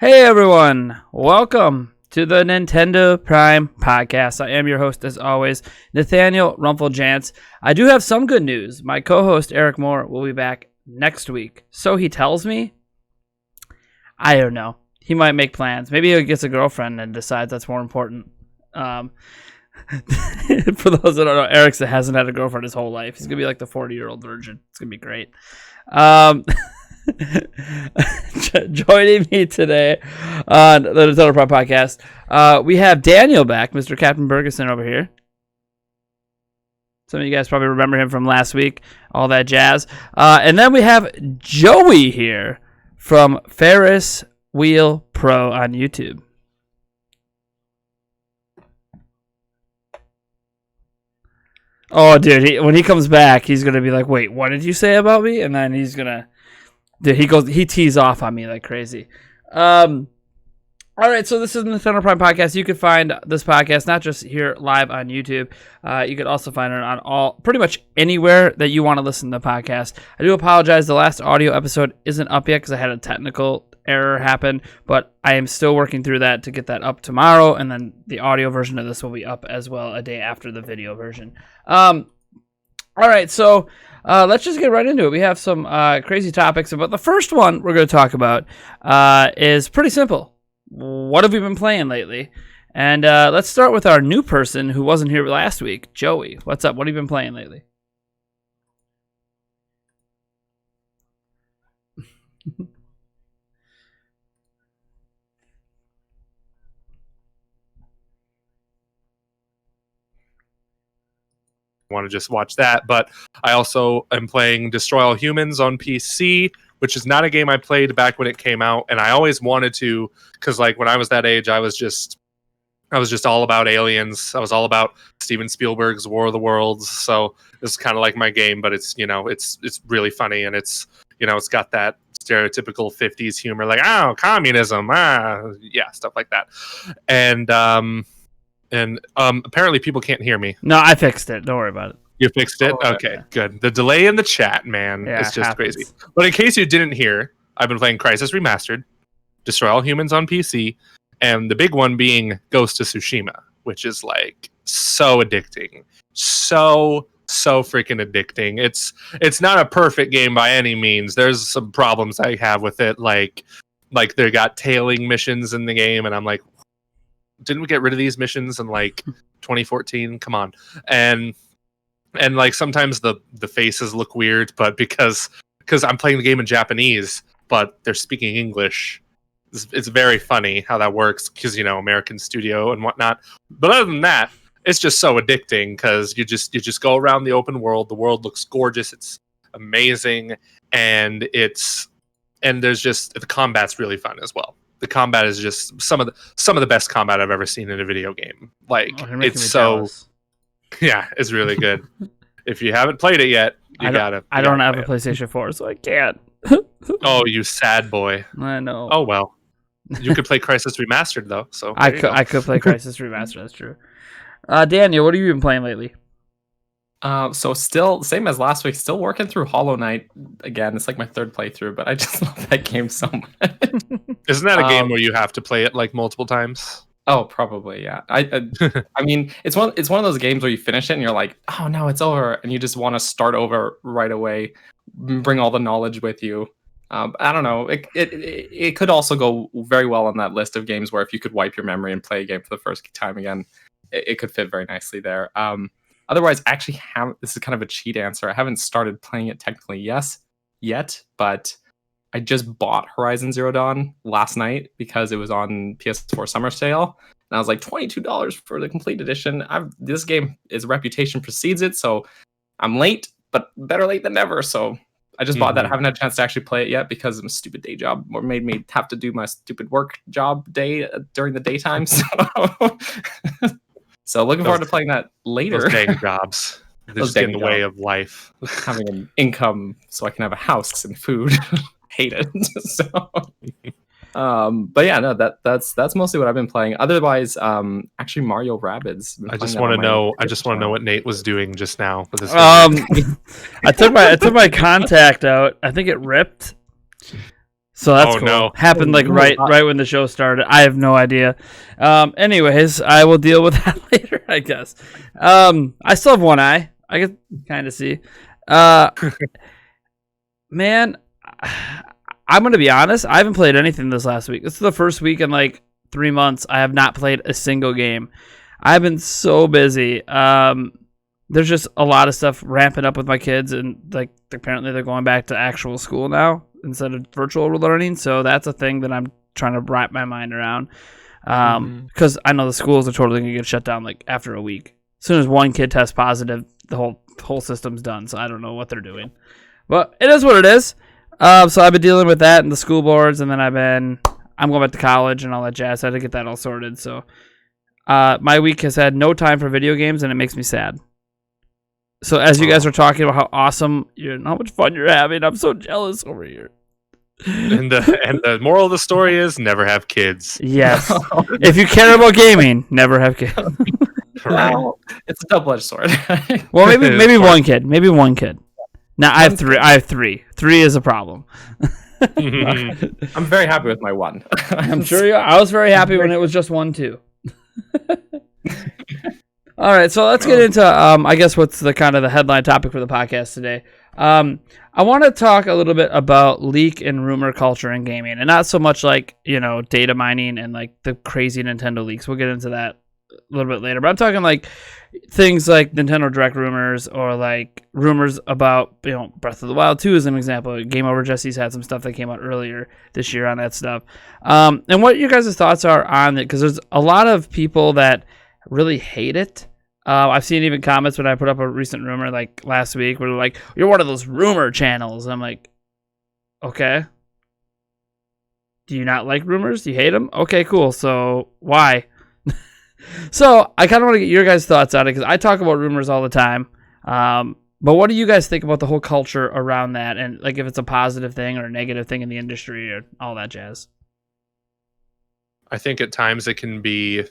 Hey everyone, welcome to the Nintendo Prime Podcast. I am your host, as always, Nathaniel Rumpel-Jantz. I do have some good news. My co-host, Eric Moore, will be back next week. So he tells me. I don't know. He might make plans. Maybe he gets a girlfriend and decides that's more important. For those that don't know, Eric hasn't had a girlfriend his whole life. He's going to be like the 40-year-old virgin. It's going to be great. Joining me today on the Nintendo Prime Podcast, we have Daniel back, Mr. Captain Bergeson over here. Some of you guys probably remember him from last week, all that jazz. And then we have Joey here from Ferris Wheel Pro on YouTube. Oh, dude, when he comes back, he's going to be like, wait, what did you say about me? And then he's going to... Dude, he tees off on me like crazy. All right, so this is the Nintendo Prime Podcast. You can find this podcast not just here live on YouTube. You could also find it on pretty much anywhere that you want to listen to the podcast. I do apologize. The last audio episode isn't up yet because I had a technical error happen, but I am still working through that to get that up tomorrow, and then the audio version of this will be up as well a day after the video version. All right, so... let's just get right into it. We have some crazy topics, but the first one we're going to talk about is pretty simple. What have we been playing lately? And let's start with our new person who wasn't here last week, Joey. What's up? What have you been playing lately? Want to just watch that, but I also am playing Destroy All Humans on PC, which is not a game I played back when it came out, and I always wanted to, because like when I was that age, I was just all about aliens. I was all about Steven Spielberg's War of the Worlds, so this is kind of like my game, but it's it's really funny, and it's got that stereotypical 50s humor, like communism, stuff like that, and apparently people can't hear me. No, I fixed it. Don't worry about it. You fixed it? Okay, good. The delay in the chat, man, is just crazy. But in case you didn't hear, I've been playing Crysis Remastered, Destroy All Humans on PC, and the big one being Ghost of Tsushima, which is like so addicting. So freaking addicting. It's not a perfect game by any means. There's some problems I have with it, like they got tailing missions in the game, and I'm like, didn't we get rid of these missions in like 2014? Come on. And like sometimes the faces look weird, but because I'm playing the game in Japanese, but they're speaking English, it's very funny how that works because American studio and whatnot. But other than that, it's just so addicting because you just go around the open world. The world looks gorgeous. It's amazing, and there's just the combat's really fun as well. The combat is just some of the best combat I've ever seen in a video game. Like it's so jealous. Yeah, it's really good. If you haven't played it yet, I don't have a PlayStation 4, so I can't. Oh, you sad boy. I know. Oh well. You could play Crysis Remastered though, so I could play Crysis Remastered, that's true. Daniel, what have you been playing lately? So still same as last week, still working through Hollow Knight again. It's like my third playthrough, but I just love that game so much. Isn't that a game where you have to play it like multiple times? Oh, probably, yeah. I mean, it's one of those games where you finish it and you're like, oh no, it's over, and you just want to start over right away, bring all the knowledge with you. I don't know. It could also go very well on that list of games where if you could wipe your memory and play a game for the first time again, it could fit very nicely there. Otherwise, I actually haven't. This is kind of a cheat answer. I haven't started playing it technically yet, but I just bought Horizon Zero Dawn last night because it was on PS4 Summer Sale, and I was like $22 for the complete edition. This game, its reputation precedes it, so I'm late, but better late than never. So I just bought that. I haven't had a chance to actually play it yet because of a stupid day job, or made me have to do my stupid work job day during the daytime. So looking forward to playing that later. Those dang jobs. They're just in the way of life. Having an income so I can have a house and food. Hate it. So, but yeah, no, that's mostly what I've been playing. Otherwise, actually Mario Rabbids. I just want to know what Nate was doing just now with his I took my contact out. I think it ripped. So that's cool. No. Happened like right when the show started. I have no idea. Anyways, I will deal with that later, I guess. I still have one eye. I can kind of see. Man, I'm going to be honest. I haven't played anything this last week. This is the first week in like 3 months I have not played a single game. I've been so busy. There's just a lot of stuff ramping up with my kids, and like apparently they're going back to actual school now instead of virtual learning. So that's a thing that I'm trying to wrap my mind around. Because I know the schools are totally going to get shut down like after a week. As soon as one kid tests positive, the whole system's done. So I don't know what they're doing. But it is what it is. So I've been dealing with that and the school boards, and then I'm going back to college and all that jazz. I had to get that all sorted. So my week has had no time for video games, and it makes me sad. So as you guys are talking about how awesome how much fun you're having, I'm so jealous over here. And the moral of the story is never have kids. Yes. If you care about gaming, never have kids. Wow. It's a double-edged sword. Well, maybe one kid. Maybe one kid. Now I have three. Three is a problem. I'm very happy with my one. I'm sure you are. I was very happy when it was just one too. All right, so let's get into I guess what's the kind of the headline topic for the podcast today. I want to talk a little bit about leak and rumor culture in gaming, and not so much like data mining and like the crazy Nintendo leaks. We'll get into that a little bit later, but I'm talking like things like Nintendo Direct rumors, or like rumors about Breath of the Wild 2 as an example. Game Over Jesse's had some stuff that came out earlier this year on that stuff, and what your guys' thoughts are on it, because there's a lot of people that really hate it. I've seen even comments when I put up a recent rumor like last week where they're like, "You're one of those rumor channels." And I'm like, okay. Do you not like rumors? Do you hate them? Okay, cool. So why? So I kind of want to get your guys' thoughts on it, because I talk about rumors all the time. But what do you guys think about the whole culture around that, and like if it's a positive thing or a negative thing in the industry or all that jazz? I think at times it can be,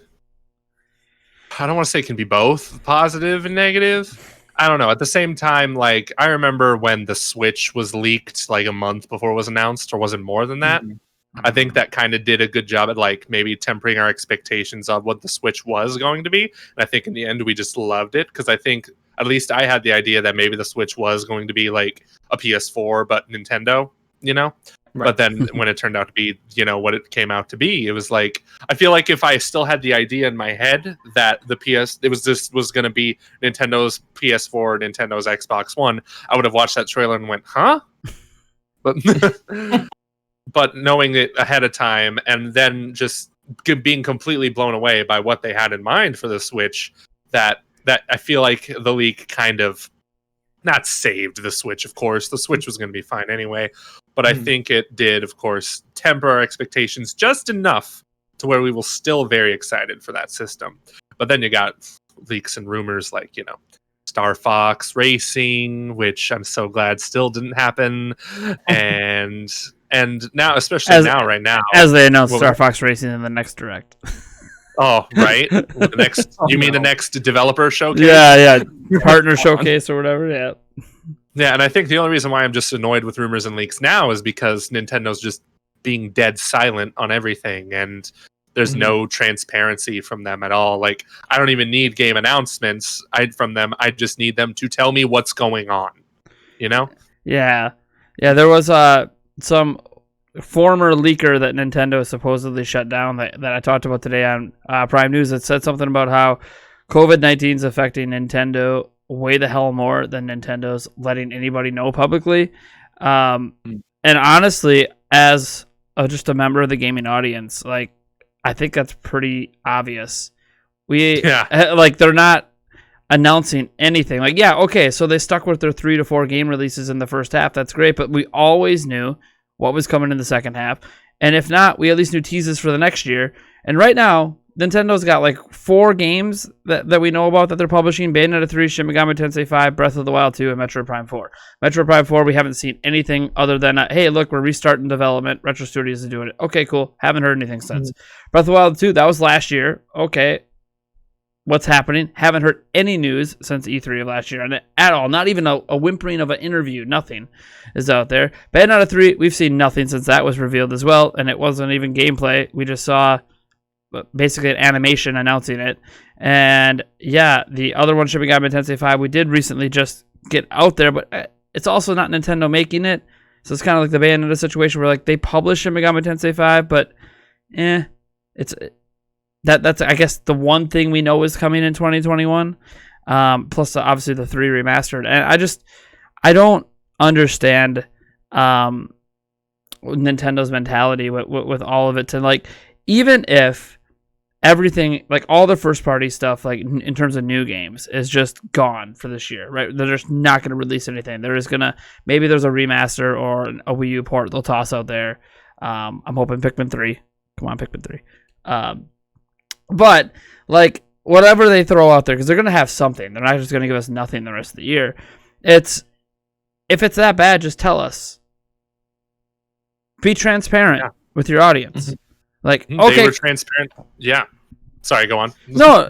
I don't want to say it can be both positive and negative. I don't know. At the same time, like I remember when the Switch was leaked like a month before it was announced, or was it more than that? Mm-hmm. I think that kind of did a good job at like maybe tempering our expectations of what the Switch was going to be. And I think in the end we just loved it, because I think at least I had the idea that maybe the Switch was going to be like a PS4 but Nintendo, Right. But then when it turned out to be, what it came out to be, it was like, I feel like if I still had the idea in my head that this was going to be Nintendo's PS4, Nintendo's Xbox One, I would have watched that trailer and went, huh? But knowing it ahead of time, and then just being completely blown away by what they had in mind for the Switch, that I feel like the leak kind of not saved the Switch. Of course, the Switch was going to be fine anyway, but I think it did, of course, temper our expectations just enough to where we were still very excited for that system. But then you got leaks and rumors like, Star Fox Racing, which I'm so glad still didn't happen, and now, especially right now, as they announced Star Fox Racing in the next Direct. Oh, right. The next, mean the next developer showcase? Yeah, partner showcase or whatever. Yeah. Yeah, and I think the only reason why I'm just annoyed with rumors and leaks now is because Nintendo's just being dead silent on everything, and there's no transparency from them at all. Like, I don't even need game announcements from them. I just need them to tell me what's going on. Yeah. There was some former leaker that Nintendo supposedly shut down that I talked about today on Prime News, that said something about how COVID-19 is affecting Nintendo way the hell more than Nintendo's letting anybody know publicly. And honestly, as just a member of the gaming audience, like, I think that's pretty obvious. They're not announcing anything. Like, yeah, okay, so they stuck with their 3 to 4 game releases in the first half. That's great, but we always knew what was coming in the second half. And if not, we at least knew teases for the next year. And right now, Nintendo's got like 4 games that we know about that they're publishing: Bayonetta 3, Shin Megami Tensei 5, Breath of the Wild 2, and Metroid Prime 4. Metroid Prime 4, we haven't seen anything other than, hey, look, we're restarting development. Retro Studios is doing it. Okay, cool. Haven't heard anything since. Breath of the Wild 2, that was last year. Okay. what's happening. Haven't heard any news since E3 of last year at all. Not even a whimpering of an interview. Nothing is out there. Bayonetta 3, we've seen nothing since that was revealed as well, and it wasn't even gameplay. We just saw basically an animation announcing it. And yeah, the other one, Shin Megami Tensei 5, we did recently just get out there, but it's also not Nintendo making it. So it's kind of like the Bayonetta situation where like they publish Shin Megami Tensei 5, but it's that's I guess the one thing we know is coming in 2021. Plus obviously the 3 remastered, and I don't understand Nintendo's mentality with all of it. To like, even if everything, like all the first party stuff, like in terms of new games, is just gone for this year, right? They're just not going to release anything. There is maybe there's a remaster or a Wii U port they'll toss out there. I'm hoping Pikmin 3. Come on, Pikmin 3. But like whatever they throw out there, because they're going to have something. They're not just going to give us nothing the rest of the year. If it's that bad, just tell us. Be transparent with your audience. Like, okay, they were transparent. Yeah. Sorry, go on. No.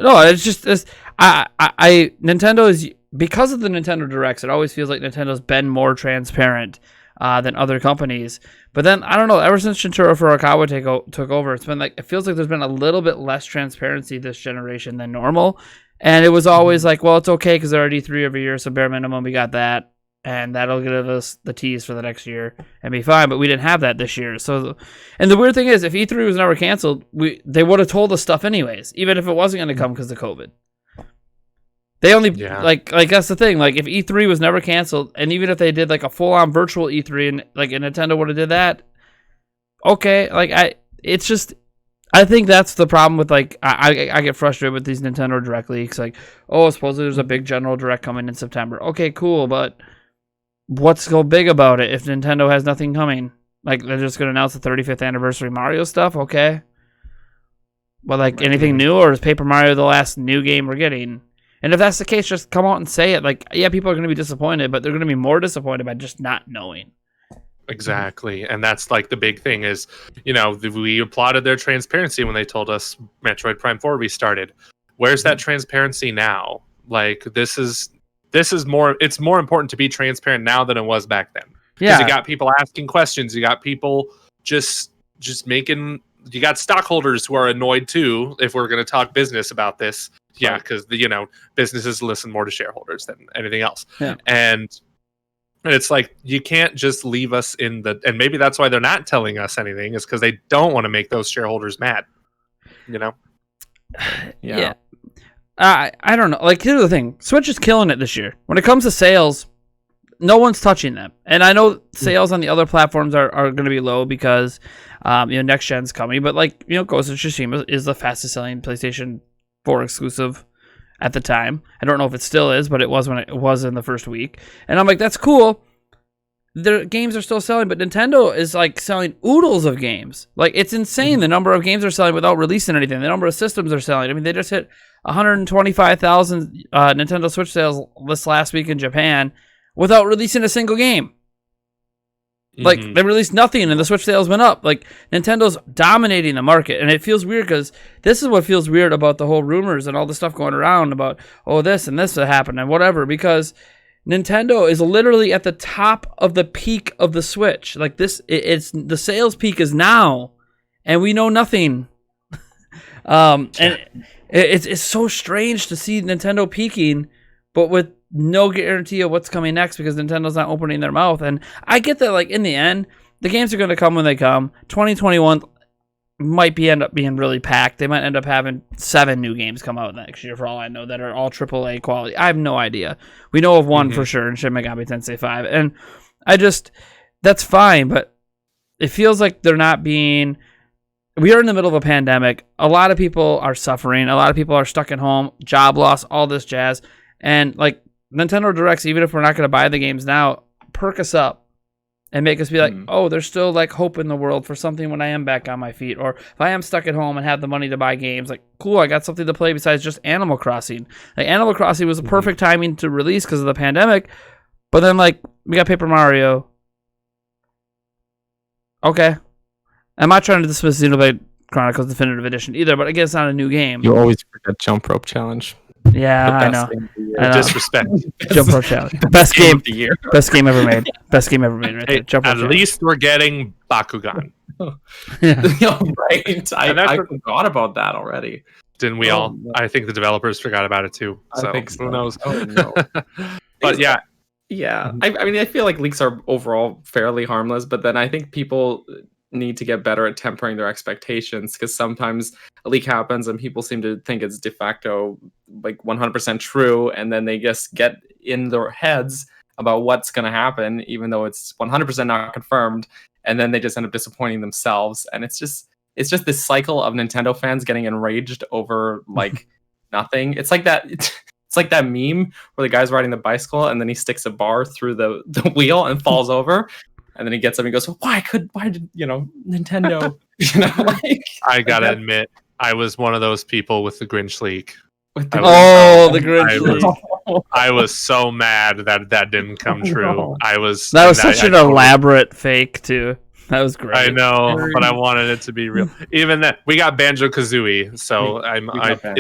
Nintendo is, because of the Nintendo Directs, it always feels like Nintendo's been more transparent than other companies. But then I don't know. Ever since Shintaro Furukawa took over, it's been like, it feels like there's been a little bit less transparency this generation than normal. And it was always like, well, it's okay because they're at E3 every year, so bare minimum we got that, and that'll give us the tease for the next year and be fine. But we didn't have that this year. So, and the weird thing is, if E3 was never canceled, they would have told us stuff anyways, even if it wasn't going to come because of COVID. They only like that's the thing. Like if E3 was never canceled, and even if they did like a full on virtual E3, and like a Nintendo would have did that, okay. Like I think that's the problem with like I get frustrated with these Nintendo Direct leaks. Like, oh, supposedly there's a big general Direct coming in September. Okay, cool, but what's so big about it if Nintendo has nothing coming? Like they're just gonna announce the 35th anniversary Mario stuff, okay? But like anything new, or is Paper Mario the last new game we're getting? And if that's the case, just come out and say it. Like, yeah, people are going to be disappointed, but they're going to be more disappointed by just not knowing. Exactly. And that's like the big thing is, we applauded their transparency when they told us Metroid Prime 4 restarted. Where's that transparency now? Like, this is more, it's more important to be transparent now than it was back then. Because you got people asking questions. You got people just making, you got stockholders who are annoyed too, if we're going to talk business about this. Yeah, because businesses listen more to shareholders than anything else. Yeah. And it's like, you can't just leave us and maybe that's why they're not telling us anything, is because they don't want to make those shareholders mad. Yeah. I don't know. Like, here's the thing. Switch is killing it this year. When it comes to sales, no one's touching them. And I know sales on the other platforms are going to be low because next gen's coming. But like, Ghost of Tsushima is the fastest selling PlayStation 4 exclusive at the time. I don't know if it still is, but it was when it was in the first week. And I'm like, that's cool. Their games are still selling, but Nintendo is like selling oodles of games. Like, it's insane the number of games they're selling without releasing anything. The number of systems they're selling. I mean, they just hit 125,000 Nintendo Switch sales this last week in Japan without releasing a single game. Like, they released nothing and the Switch sales went up. Like, Nintendo's dominating the market. And it feels weird because this is what feels weird about the whole rumors and all the stuff going around about, oh, this and this will happen and whatever. Because Nintendo is literally at the top of the peak of the Switch. Like, it's the sales peak is now. And we know nothing. And it's so strange to see Nintendo peaking, but with no guarantee of what's coming next because Nintendo's not opening their mouth. And I get that, like, in the end, the games are going to come when they come. 2021 might end up being really packed. They might end up having 7 new games come out next year, for all I know, that are all AAA quality. I have no idea. We know of one for sure in Shin Megami Tensei 5. And that's fine, but it feels like they're not being... We are in the middle of a pandemic. A lot of people are suffering. A lot of people are stuck at home, job loss, all this jazz. And, like, Nintendo Directs, even if we're not going to buy the games now, perk us up and make us be like, oh, there's still like hope in the world for something when I am back on my feet. Or if I am stuck at home and have the money to buy games, like, cool, I got something to play besides just Animal Crossing. Like, Animal Crossing was a perfect timing to release because of the pandemic. But then, like, we got Paper Mario. Okay. I'm not trying to dismiss Xenoblade Chronicles Definitive Edition either, but I guess it's not a new game. You always forget Jump Rope Challenge. Yeah, I know. Disrespect. Jump Rope Challenge. Best game of the year. Best game ever made. Best game ever made. Right there. Jump Rope At least we're getting Bakugan. Yeah. Right. I forgot about that already. Didn't we all? No. I think the developers forgot about it too. So, I think so. Who knows? Oh, no. But yeah. Yeah. I mean, I feel like leaks are overall fairly harmless, but then I think people need to get better at tempering their expectations, because sometimes a leak happens and people seem to think it's de facto like 100% true, and then they just get in their heads about what's going to happen, even though it's 100% not confirmed, and then they just end up disappointing themselves. And it's just this cycle of Nintendo fans getting enraged over like nothing. It's like that meme where the guy's riding the bicycle and then he sticks a bar through the wheel and falls over, and then he gets up and goes, why did Nintendo, like, I gotta admit, I was one of those people with the Grinch leak. The Grinch leak. I was so mad that didn't come true. That was such an elaborate fake too. That was great. I know, but I wanted it to be real. Even that, we got Banjo-Kazooie, so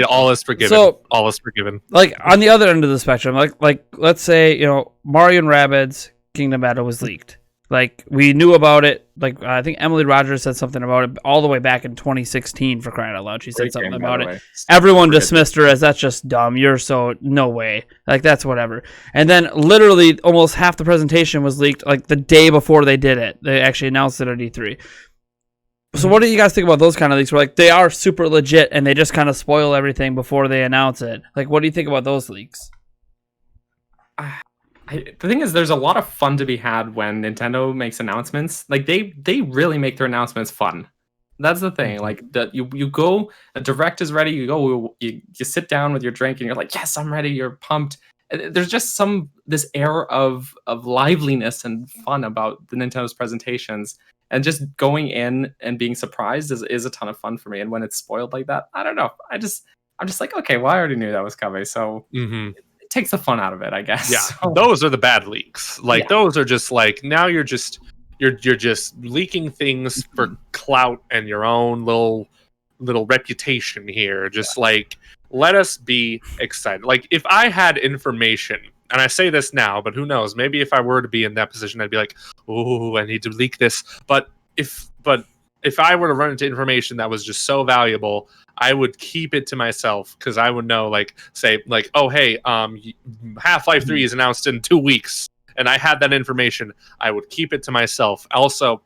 all is forgiven. So, all is forgiven. Like on the other end of the spectrum, like let's say Mario and Rabbids Kingdom Battle was leaked. Like we knew about it. Like I think Emily Rogers said something about it all the way back in 2016. For crying out loud, she said something about it. Everyone dismissed her as that's just dumb. You're so no way. Like that's whatever. And then literally almost half the presentation was leaked like the day before they did it. They actually announced it at E3. So what do you guys think about those kind of leaks? Where like they are super legit and they just kind of spoil everything before they announce it. Like what do you think about those leaks? The thing is, there's a lot of fun to be had when Nintendo makes announcements. Like they really make their announcements fun. That's the thing. Like that you go, a direct is ready. You go, you sit down with your drink, and you're like, yes, I'm ready. You're pumped. There's just this air of liveliness and fun about the Nintendo's presentations, and just going in and being surprised is a ton of fun for me. And when it's spoiled like that, I don't know. I'm just like, okay, well, I already knew that was coming, so. Mm-hmm. Takes the fun out of it, I guess. Yeah, so. Those are the bad leaks. Like those are just like now you're just leaking things for clout and your own little reputation here. Just like let us be excited. Like if I had information, and I say this now, but who knows? Maybe if I were to be in that position, I'd be like, oh, I need to leak this. But if I were to run into information that was just so valuable, I would keep it to myself because I would know, oh, hey, Half-Life 3 is announced in 2 weeks, and I had that information. I would keep it to myself. Also,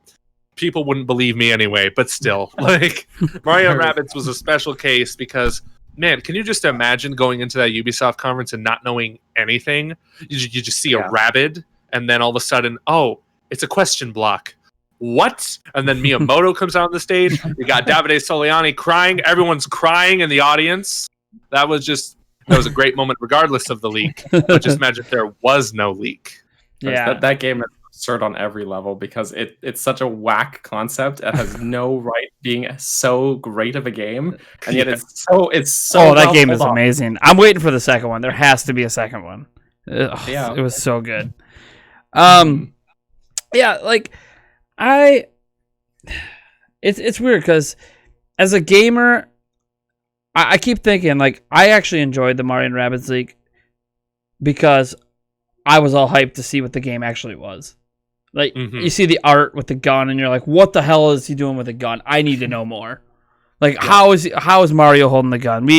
people wouldn't believe me anyway, but still, like Mario & Rabbids was a special case because, man, can you just imagine going into that Ubisoft conference and not knowing anything? You just see a rabbit, and then all of a sudden, oh, it's a question block. What? And then Miyamoto comes out on the stage. You got Davide Soliani crying. Everyone's crying in the audience. That was a great moment, regardless of the leak. But just imagine if there was no leak. Yeah, that game is absurd on every level because it's such a whack concept. It has no right being so great of a game, and yet it's so. Oh, that game is amazing. I'm waiting for the second one. There has to be a second one. It was so good. Yeah, like. It's weird because as a gamer, I keep thinking like I actually enjoyed the Mario & Rabbids leak because I was all hyped to see what the game actually was. Like you see the art with the gun and you're like, what the hell is he doing with a gun? I need to know more. Like how is Mario holding the gun?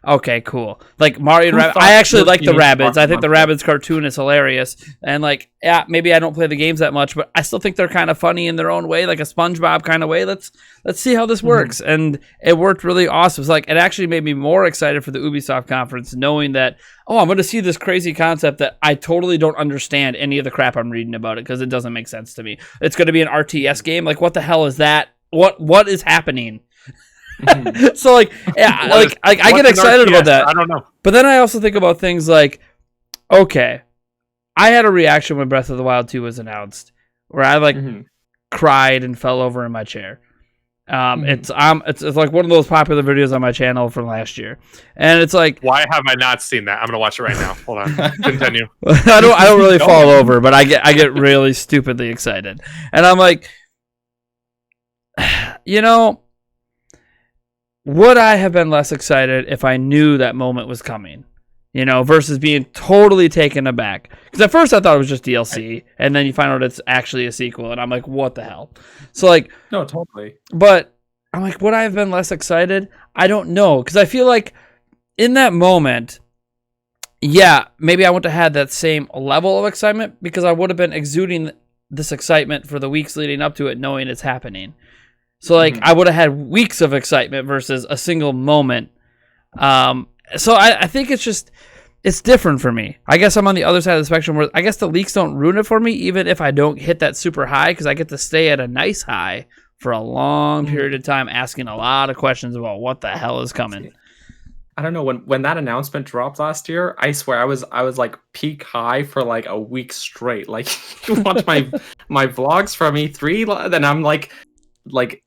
Okay, cool. Like Mario and Rabbids. I actually like the Rabbids. I think the Rabbids cartoon is hilarious. And like, yeah, maybe I don't play the games that much, but I still think they're kind of funny in their own way, like a SpongeBob kind of way. Let's see how this works. And it worked really awesome. It's like it actually made me more excited for the Ubisoft conference, knowing that I'm going to see this crazy concept that I totally don't understand any of the crap I'm reading about it because it doesn't make sense to me. It's going to be an RTS game. Like, what the hell is that? What is happening? So like, yeah, I get excited about that. I don't know. But then I also think about things like, okay, I had a reaction when Breath of the Wild 2 was announced where I cried and fell over in my chair. It's like one of those popular videos on my channel from last year, and it's like, why have I not seen that? I'm gonna watch it right now. Hold on, continue. I don't really fall over, but I get really stupidly excited, and I'm like, would I have been less excited if I knew that moment was coming? Versus being totally taken aback. Because at first I thought it was just DLC, and then you find out it's actually a sequel, and I'm like, what the hell? So no, totally. But I'm like, would I have been less excited? I don't know, because I feel like in that moment, yeah, maybe I wouldn't have had that same level of excitement because I would have been exuding this excitement for the weeks leading up to it, knowing it's happening. So I would have had weeks of excitement versus a single moment. So I think it's different for me. I guess I'm on the other side of the spectrum where I guess the leaks don't ruin it for me, even if I don't hit that super high, because I get to stay at a nice high for a long period of time, asking a lot of questions about what the hell is coming. I don't know, when that announcement dropped last year, I swear I was like peak high for like a week straight. Like you watch my vlogs from E3, then I'm like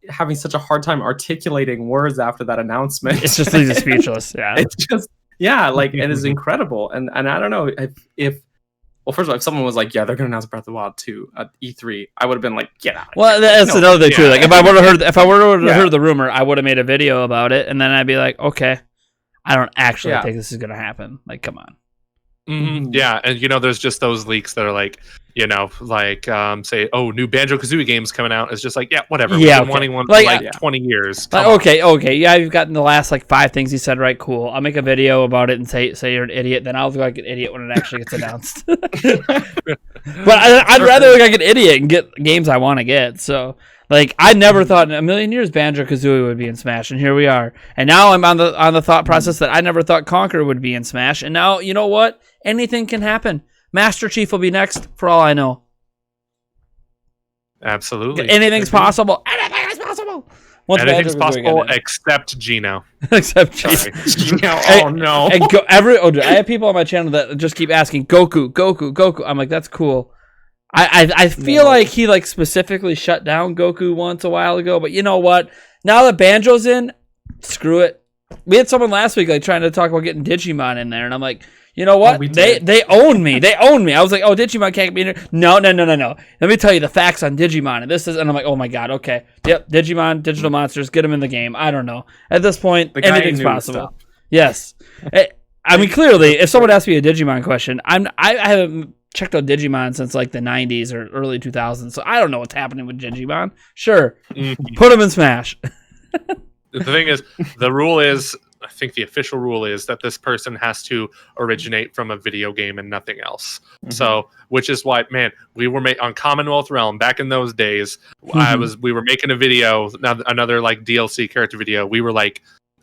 having such a hard time articulating words after that announcement. It's just leaves you speechless. Yeah. It's just it is incredible. And I don't know if well, first of all, if someone was like, yeah, they're gonna announce Breath of the Wild 2 at E3, I would have been like, get out. Well, that's another thing too. Like if I would have heard the rumor, I would have made a video about it, and then I'd be like, okay, I don't actually think this is gonna happen. Like, come on. Mm-hmm. Yeah, and there's just those leaks that are like, say, oh, new Banjo-Kazooie game's coming out. It's just like, yeah, whatever. We've been wanting one for 20 years. Okay. Yeah, you've gotten the last 5 things you said right. Cool. I'll make a video about it and say you're an idiot. Then I'll look like an idiot when it actually gets announced. But I'd rather look like an idiot and get games I want to get. So. I never thought in a million years Banjo-Kazooie would be in Smash, and here we are. And now I'm on the thought process that I never thought Conquer would be in Smash, and now, you know what? Anything can happen. Master Chief will be next, for all I know. Absolutely. Anything's possible. Anything is possible. Anything's possible except Gino. Except Gino. Oh, no. And I have people on my channel that just keep asking, Goku. I'm like, that's cool. I feel like he specifically shut down Goku once a while ago, but you know what? Now that Banjo's in, screw it. We had someone last week trying to talk about getting Digimon in there, and I'm like, you know what? They own me. They own me. I was like, oh, Digimon can't be in there. No. Let me tell you the facts on Digimon, and I'm like, oh my god, okay, yep, Digimon, digital monsters, get them in the game. I don't know. At this point, anything's possible. Stuff. Yes. I mean, clearly, if someone asks me a Digimon question, I haven't checked out Digimon since the 90s or early 2000s, so I don't know what's happening with Digimon. Sure, put them in Smash. The thing is, the rule is, I think the official rule is that this person has to originate from a video game and nothing else. So, which is why, man, we were on Commonwealth Realm back in those days. We were making a video, another DLC character video. We were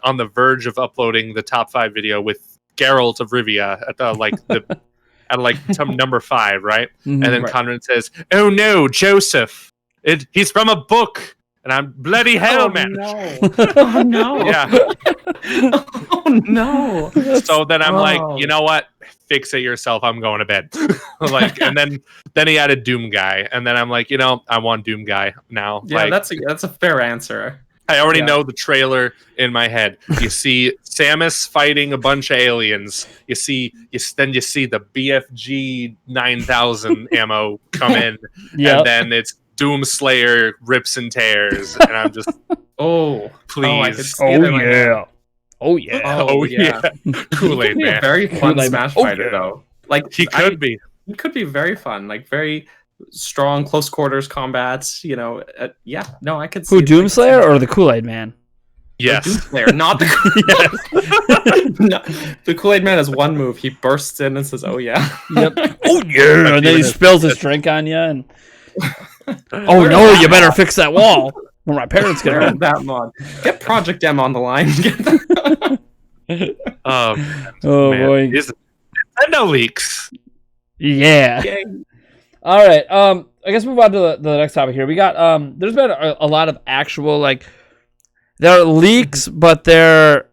on the verge of uploading the top 5 video with Geralt of Rivia at the at number 5, right? And then Conrad says, "Oh no, Joseph! He's from a book." And I'm bloody hell, man. No. Oh no. Yeah. Oh no. So then I'm like, you know what? Fix it yourself. I'm going to bed. And then he added Doom Guy, and then I'm like, I want Doom Guy now. Yeah, that's a fair answer. I already know the trailer in my head. You see Samus fighting a bunch of aliens. You see the BFG 9000 ammo come in, and then it's Doomslayer rips and tears, and I'm just please. Oh yeah. Kool-Aid Man. Very fun Smash fighter though. He could be. He could be very fun. Very strong close quarters combats. I could see who, Doomslayer or the Kool-Aid Man? Yes. Doomslayer, not the no, the Kool-Aid Man has one move. He bursts in and says, "Oh yeah." Yep. Oh yeah. And then he spills his drink on you and oh no, you better fix that wall or my parents get home. That mod. Get Project M on the line. Oh boy. Nintendo leaks. Yeah. All right. I guess move on to the next topic here. We got there's been a lot of actual there are leaks, but they're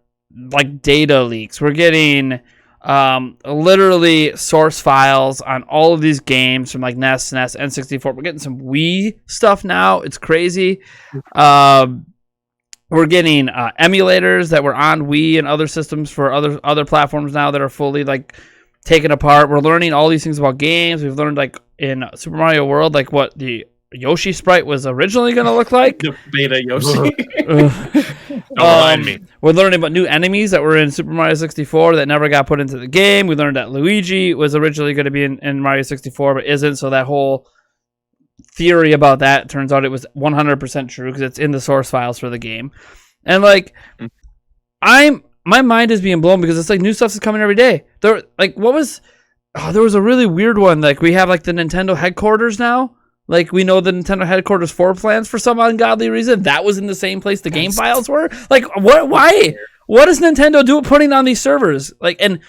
data leaks. We're getting literally source files on all of these games from NES, SNES, N64. We're getting some Wii stuff now. It's crazy. We're getting emulators that were on Wii and other systems for other platforms now that are fully taken apart. We're learning all these things about games. We've learned in Super Mario World what the Yoshi sprite was originally going to look like. The beta Yoshi. Don't remind me. We're learning about new enemies that were in Super Mario 64 that never got put into the game. We learned that Luigi was originally going to be in Mario 64, but isn't. So that whole theory about that turns out it was 100% true because it's in the source files for the game. And like, my mind is being blown because it's like new stuff is coming every day. There was a really weird one. Like we have like the Nintendo headquarters now. Like we know the Nintendo headquarters floor plans for some ungodly reason. That was in the same place the game files were. Like what? Why? What is Nintendo putting on these servers? Like, and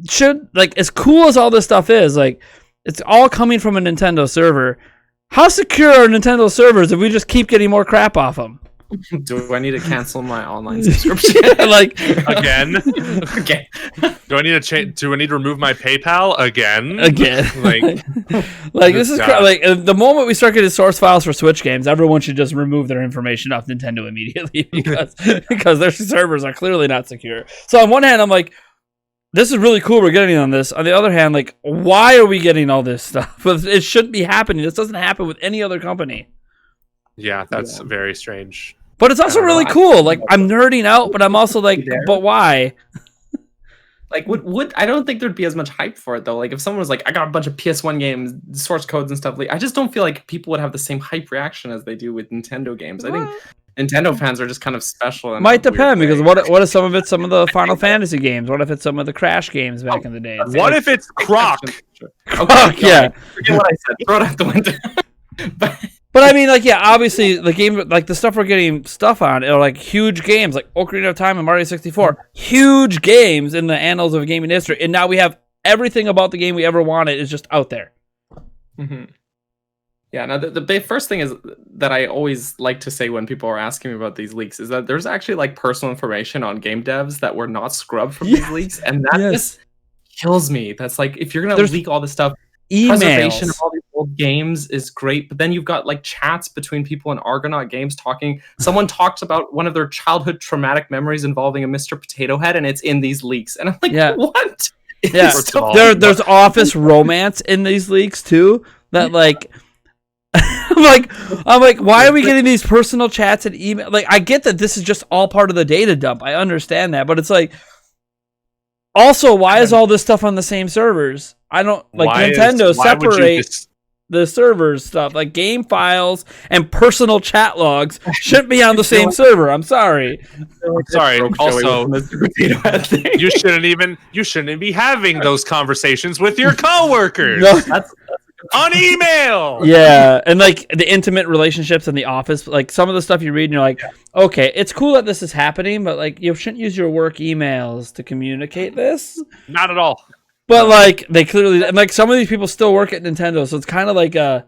should, like, as cool as all this stuff is, like, it's all coming from a Nintendo server. How secure are Nintendo servers if we just keep getting more crap off them? Do I need to cancel my online subscription? Like again? Again. Do I need to change? Do I need to remove my PayPal again? Like this is like the moment we start getting source files for Switch games, everyone should just remove their information off Nintendo immediately because their servers are clearly not secure. So on one hand, I'm like, this is really cool we're getting on this. On the other hand, like, why are we getting all this stuff? It shouldn't be happening. This doesn't happen with any other company. Yeah, that's very strange. But it's also really cool. Like, I'm nerding out, but I'm also like, but why? Like, would I don't think there'd be as much hype for it though. Like, if someone was like, I got a bunch of PS1 games, source codes and stuff. Like, I just don't feel like people would have the same hype reaction as they do with Nintendo games. I think Nintendo fans are just kind of special. Might depend because what if some of it's some of the Final Fantasy games? What if it's some of the Crash games back in the day? What if it's Croc? Croc, yeah. Forget what I said. Throw it out the window. But I mean, like, yeah, obviously the game, like the stuff we're getting stuff on, are like huge games, like Ocarina of Time and Mario 64, huge games in the annals of gaming history, and now we have everything about the game we ever wanted is just out there. Mm-hmm. Yeah. Now the first thing is that I always like to say when people are asking me about these leaks is that there's actually like personal information on game devs that were not scrubbed from these leaks, and that just kills me. That's like, if you're gonna leak all this stuff. Preservation of all these old games is great, but then you've got like chats between people in Argonaut Games talking. Someone talks about one of their childhood traumatic memories involving a Mr. Potato Head, and it's in these leaks. And I'm like, what? Yeah, there's office romance in these leaks too. That like, I'm like, why are we getting these personal chats and email? Like, I get that this is just all part of the data dump. I understand that, but it's like, also, why is all this stuff on the same servers? I don't like Nintendo separate the servers stuff. Like game files and personal chat logs shouldn't be on the same server. I'm sorry. Sorry. Also, you shouldn't be having those conversations with your coworkers. That's on email. Yeah, and like the intimate relationships in the office, like some of the stuff you read and you're like, okay, it's cool that this is happening, but like you shouldn't use your work emails to communicate this. Not at all. But like they clearly, and like some of these people still work at Nintendo, so it's kind of like a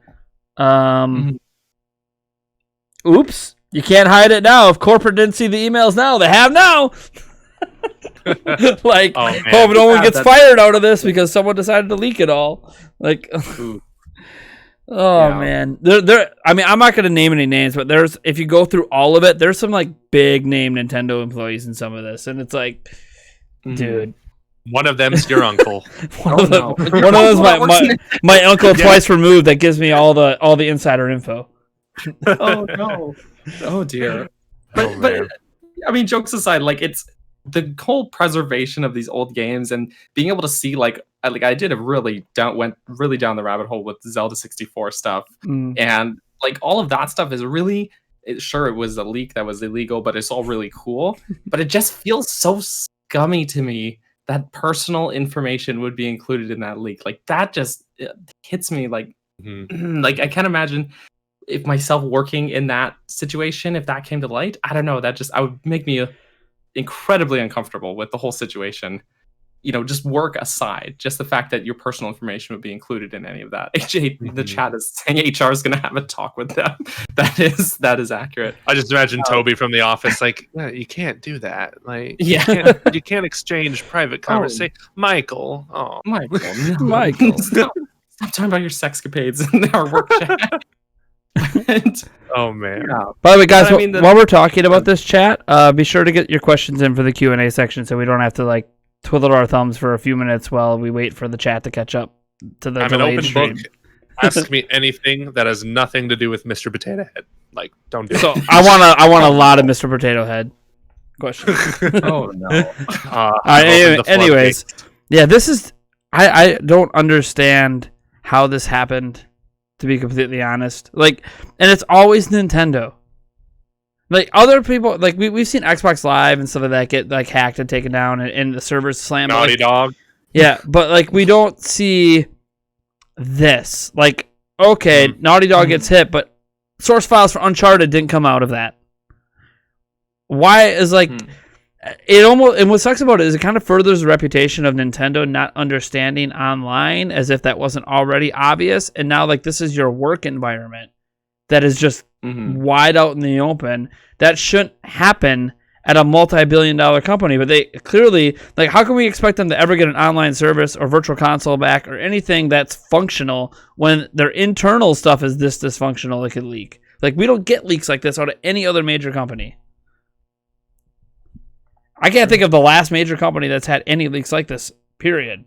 oops, you can't hide it now. If corporate didn't see the emails now, they have now. Like, hope no one gets fired out of this because someone decided to leak it all. Like, man, there. I mean, I'm not gonna name any names, but if you go through all of it, there's some like big name Nintendo employees in some of this, and it's like, dude. One of them's your uncle. One of them's my uncle twice removed that gives me all the insider info. Oh no! Oh dear! But I mean, jokes aside, like it's the whole preservation of these old games and being able to see like I did went really down the rabbit hole with Zelda 64 stuff, and like all of that stuff is really sure it was a leak that was illegal, but it's all really cool. But it just feels so scummy to me that personal information would be included in that leak. Like that just hits me like like I can't imagine if myself working in that situation, if that came to light. I don't know, I would make me incredibly uncomfortable with the whole situation. You know, just work aside, just the fact that your personal information would be included in any of that. AJ, the chat is saying HR is going to have a talk with them. That is accurate. I just imagine Toby from The Office, like, you can't do that. Like, you can't exchange private conversation. Michael, Michael, stop talking about your sexcapades in our work chat. Oh man! By the way, guys, while we're talking about this chat, be sure to get your questions in for the Q&A section, so we don't have to like twiddle our thumbs for a few minutes while we wait for the chat to catch up to the delayed stream. Book. Ask me anything that has nothing to do with Mr. Potato Head. Like, don't do it. So I want a lot of Mr. Potato Head. Question. Oh no. Anyways, yeah, this is. I don't understand how this happened. To be completely honest, like, and it's always Nintendo. Like other people, like we've seen Xbox Live and stuff like that get like hacked and taken down, and the servers slammed. Naughty Dog. Yeah, but like we don't see this. Like, okay, Naughty Dog gets hit, but source files for Uncharted didn't come out of that. Why is like it almost, and what sucks about it is it kind of furthers the reputation of Nintendo not understanding online, as if that wasn't already obvious. And now like this is your work environment that is just wide out in the open. That shouldn't happen at a multi-billion-dollar company, but they clearly, like, how can we expect them to ever get an online service or virtual console back or anything that's functional when their internal stuff is this dysfunctional? It could leak. Like, we don't get leaks like this out of any other major company. I can't think of the last major company that's had any leaks like this, period.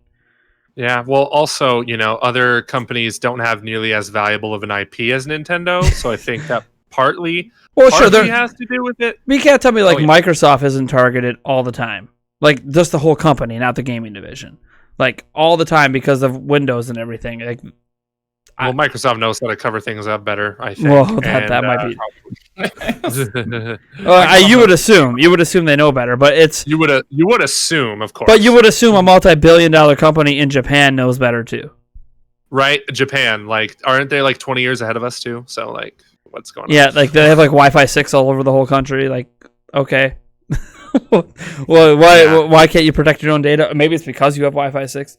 Yeah, well, also, other companies don't have nearly as valuable of an IP as Nintendo, so I think that partly has to do with it. You can't tell me, Microsoft isn't targeted all the time. Like, just the whole company, not the gaming division. Like, all the time because of Windows and everything. Like, Microsoft knows how to cover things up better, I think. Well, that might be. You would assume. You would assume they know better, but it's. You would assume, of course. But you would assume a multi-billion-dollar company in Japan knows better too. Right, Japan. Like, aren't they like 20 years ahead of us too? So, like, what's going on? Yeah, like they have like Wi-Fi 6 all over the whole country. Like, okay. Well, why can't you protect your own data? Maybe it's because you have Wi-Fi 6.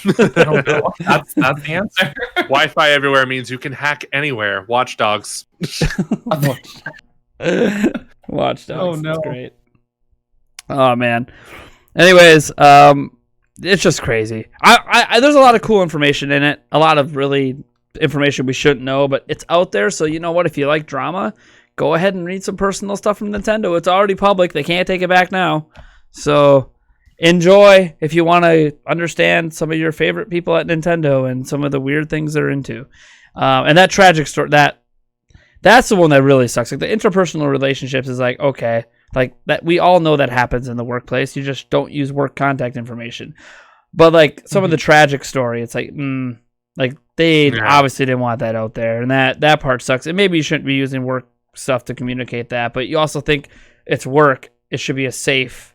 I don't know. That's the answer. Wi-Fi everywhere means you can hack anywhere. Watch Dogs. Watch Dogs. Oh no. That's great. Oh man. Anyways, it's just crazy. I there's a lot of cool information in it. A lot of really information we shouldn't know, but it's out there. So you know what? If you like drama, go ahead and read some personal stuff from Nintendo. It's already public. They can't take it back now. So enjoy if you want to understand some of your favorite people at Nintendo and some of the weird things they're into. And that tragic story, that's the one that really sucks. Like the interpersonal relationships is like, okay, like that we all know that happens in the workplace. You just don't use work contact information. But like some of the tragic story, it's like, like they obviously didn't want that out there, and that part sucks. And maybe you shouldn't be using work stuff to communicate that, but you also think it's work. It should be a safe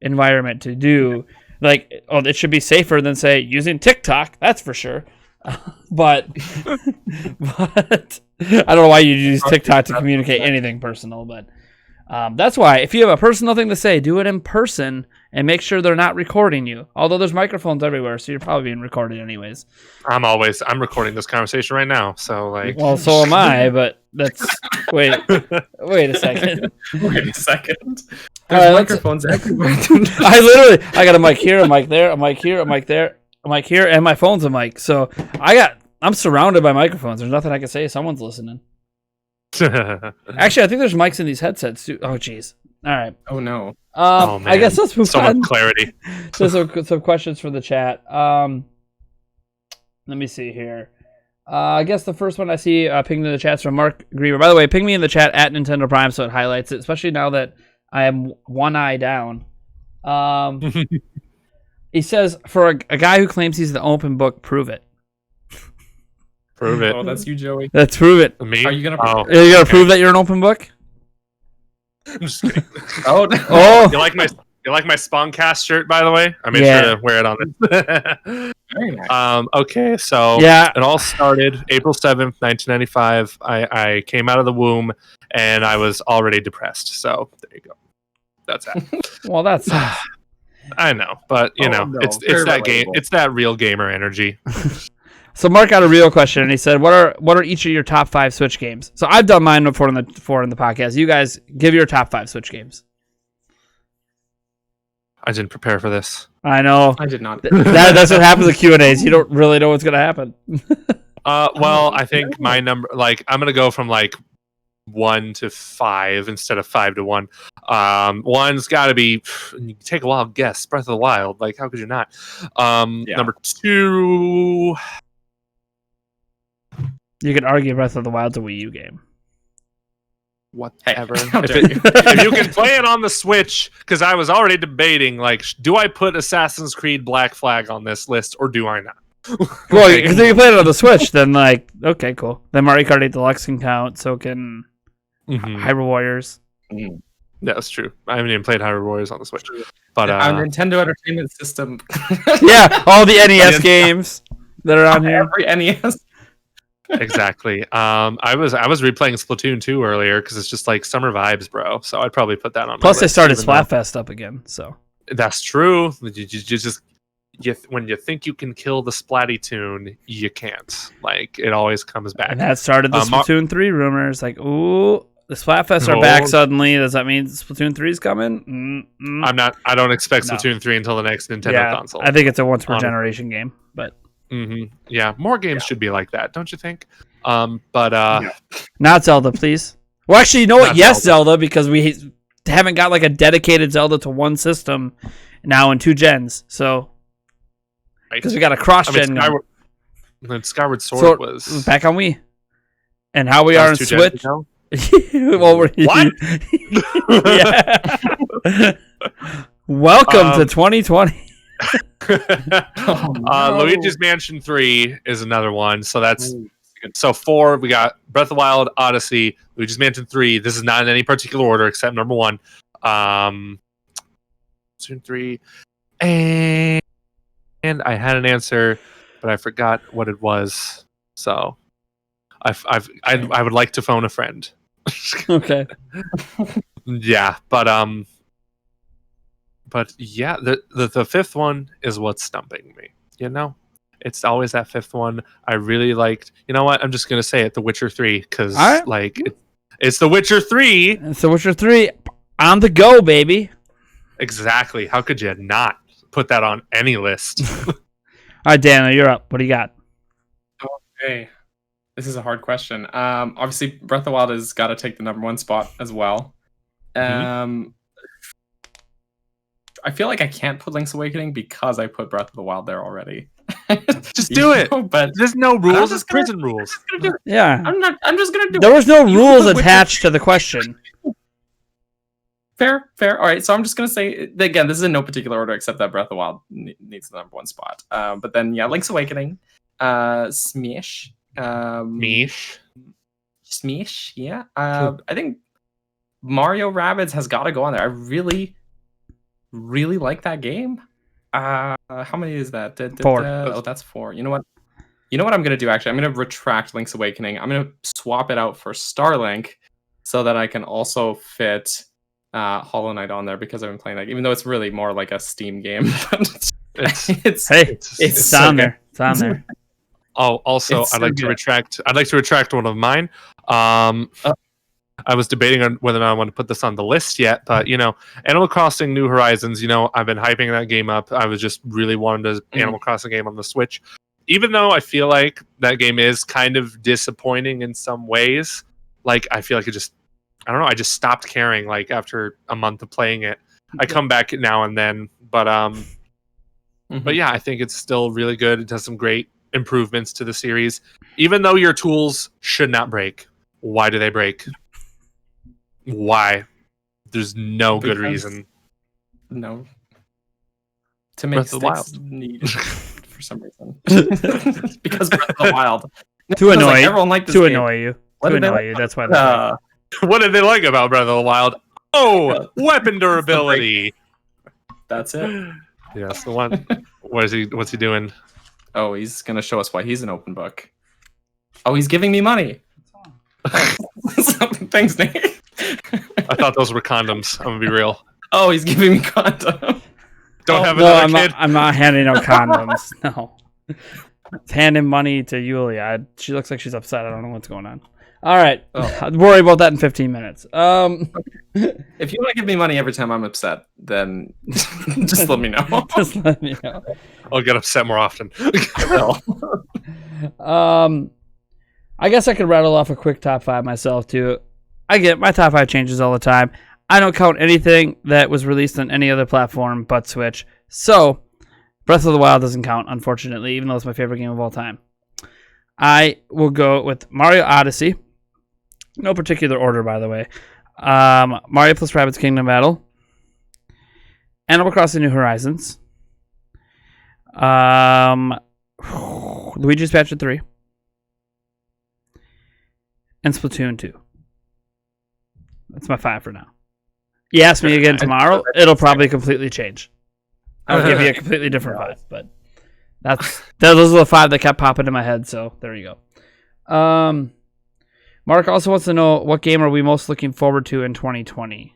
environment to do. Like, it should be safer than say using TikTok. That's for sure. But I don't know why you use TikTok to communicate anything personal, but that's why if you have a personal thing to say, do it in person and make sure they're not recording you. Although there's microphones everywhere, so you're probably being recorded anyways. I'm recording this conversation right now, so like. Well, so am I, but that's wait a second. Wait a second. There's microphones everywhere. I got a mic here, a mic there, a mic here, a mic there, a mic here, and my phone's a mic. So I'm surrounded by microphones. There's nothing I can say. Someone's listening. Actually, I think there's mics in these headsets too. Oh, jeez. All right. Oh no. I guess let's move on. So much clarity. So some questions from the chat. Let me see here. I guess the first one I see pinged in the chat's from Mark Griever. By the way, ping me in the chat at Nintendo Prime so it highlights it, especially now that I am one eye down. He says, for a guy who claims he's the open book, prove it. Prove it. Oh, that's you, Joey. Let's prove it. Me? Are you gonna? Are you gonna prove that you're an open book? I'm just kidding. Oh. You like my Spawncast shirt, by the way? I made sure to wear it on this. Very nice. Okay, so it all started April 7th, 1995. I came out of the womb and I was already depressed. So there you go. That's that. Well, that's. I know, but it's that game. It's that real gamer energy. So Mark got a real question, and he said, "What are each of your top 5 Switch games?" So I've done mine before in the podcast. You guys give your top 5 Switch games. I didn't prepare for this. I know. I did not. That's what happens with Q&As. You don't really know what's going to happen. Well, I think my number, I'm going to go from 1 to 5 instead of 5 to 1. One's got to be, you can take a wild guess, Breath of the Wild. Like, how could you not? Number 2. You could argue Breath of the Wild's a Wii U game. whatever. If you can play it on the Switch, because I was already debating, like, do I put Assassin's Creed Black Flag on this list or do I not? Well, because if you play it on the Switch, then like, okay, cool. Then Mario Kart 8 Deluxe can count, so can Hyrule Warriors. Mm. Yeah, that's true. I haven't even played Hyrule Warriors on the Switch, but Nintendo Entertainment System. Yeah, all the NES games that are on here. Every NES. Exactly. I was replaying Splatoon 2 earlier because it's just like summer vibes, bro. So I'd probably put that on. Plus, they started Splatfest up again, so that's true. When you think you can kill the Splatty tune, you can't. Like it always comes back. And that started the Splatoon 3 rumors. Like, ooh, the Splatfest are back suddenly. Does that mean Splatoon 3 is coming? I don't expect Splatoon 3 until the next Nintendo console. I think it's a once per generation game, but. Yeah, more games should be like that, don't you think? Not Zelda, please. Well, actually, you know what? Yes, Zelda, because we haven't got like a dedicated Zelda to one system now in 2 gens. So, because we got a cross-gen. Skyward Sword was back on Wii, and how we are on Switch. Well, what? Welcome to 2020. Luigi's Mansion 3 is another one, so that's so 4. We got Breath of the Wild, Odyssey, Luigi's Mansion 3. This is not in any particular order except number 1. Mansion 3, and I had an answer, but I forgot what it was. So I would like to phone a friend. Okay. Yeah, but yeah, the fifth one is what's stumping me. You know, it's always that fifth one. I really liked. You know what? I'm just gonna say it. The Witcher 3, because like it's The Witcher 3. It's The Witcher 3 on the go, baby. Exactly. How could you not put that on any list? All right, Daniel, you're up. What do you got? Okay, this is a hard question. Obviously, Breath of the Wild has got to take the number 1 spot as well. I feel like I can't put Link's Awakening because I put Breath of the Wild there already. Just do it. But there's no rules. It's prison rules. Yeah. I'm just gonna do it. There was no rules attached to the question. Fair. All right, so I'm just gonna say again. This is in no particular order except that Breath of the Wild needs the number 1 spot. But then yeah, Link's Awakening, Smash, Smash. Yeah. I think Mario Rabbids has got to go on there. I really like that game. How many is that? 4. Oh, that's 4. You know what I'm gonna do? Actually, I'm gonna retract Link's Awakening. I'm gonna swap it out for Starlink so that I can also fit Hollow Knight on there because I've been playing that, even though it's really more like a Steam game. it's on there. It's on there. Oh, also, I'd like to retract one of mine. I was debating on whether or not I want to put this on the list yet, but you know, Animal Crossing New Horizons, you know, I've been hyping that game up. I was just really wanting an Animal Crossing game on the Switch. Even though I feel like that game is kind of disappointing in some ways, like I feel like I don't know, I just stopped caring like after a month of playing it. I come back now and then, but yeah, I think it's still really good. It does some great improvements to the series. Even though your tools should not break, why do they break? Why? There's no good reason. No. To make sticks needed for some reason. Because Breath of the Wild. To annoy you. Everyone liked this to game. annoy you. To annoy you. That's why. What did they like about Breath of the Wild? Oh, weapon durability. That's it. Yeah, that's the one. What's he doing? Oh, he's gonna show us why he's an open book. Oh, he's giving me money. Thanks, Nate. I thought those were condoms. I'm gonna be real. Oh, he's giving me condoms. I'm not handing out condoms. No. It's handing money to Yulia. She looks like she's upset. I don't know what's going on. All right. I'll worry about that in 15 minutes. If you want to give me money every time I'm upset, then just let me know. Just let me know. I'll get upset more often. I guess I could rattle off a quick top 5 myself, too. I get my top 5 changes all the time. I don't count anything that was released on any other platform but Switch. So, Breath of the Wild doesn't count, unfortunately, even though it's my favorite game of all time. I will go with Mario Odyssey, No particular order, by the way. Mario plus Rabbids Kingdom Battle, Animal Crossing New Horizons, Luigi's Mansion 3, and Splatoon 2. That's my 5 for now. You ask me again tomorrow, it'll probably completely change. I'll give you a completely different 5, but those are the 5 that kept popping in my head, so there you go. Mark also wants to know, what game are we most looking forward to in 2020?